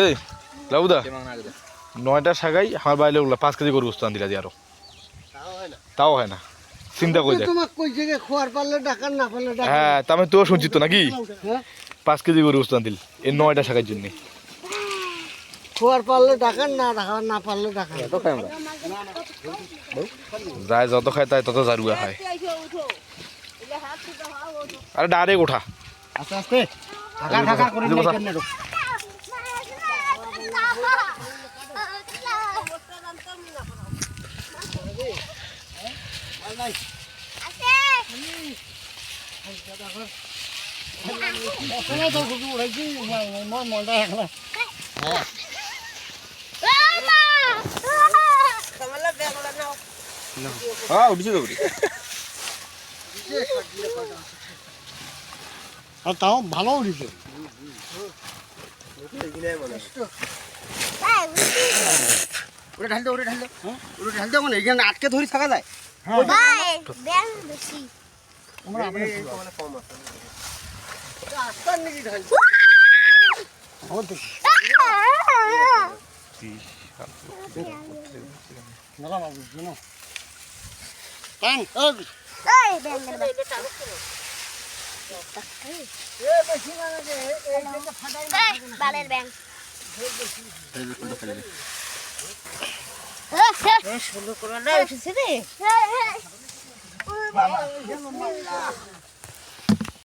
এই লাউদা 9টা শাগাই আমার বাইরে ওগুলা 5 কেজি গরু গোস্ত আনদিলা দিয়ে আরো তাও হয় না চিন্তা করে দেখ তোমাক কইছে যে খোয়ার পারলে ডাকার না পারলে ডাকার হ্যাঁ তা আমি তো শুনছি তো নাকি হ্যাঁ 5 কেজি গরু গোস্ত আনদিল এই 9টা শাগার জন্য খোয়ার পারলে ডাকার না ডাকার না পারলে ডাকার এত খাই আমরা যায় যত খায় তাই তত জারুয়া খায় আরে ডাইরেক্ট ওঠা আস্তে আস্তে ঢাকা ঢাকা করে নিয়ে কেন ঢোক তাও ভালো উঠেছে ঢালতে মানে এখানে আটকে ধরে থাকা যায় বালের ব্যাং সুন্দর করে উঠেছে রে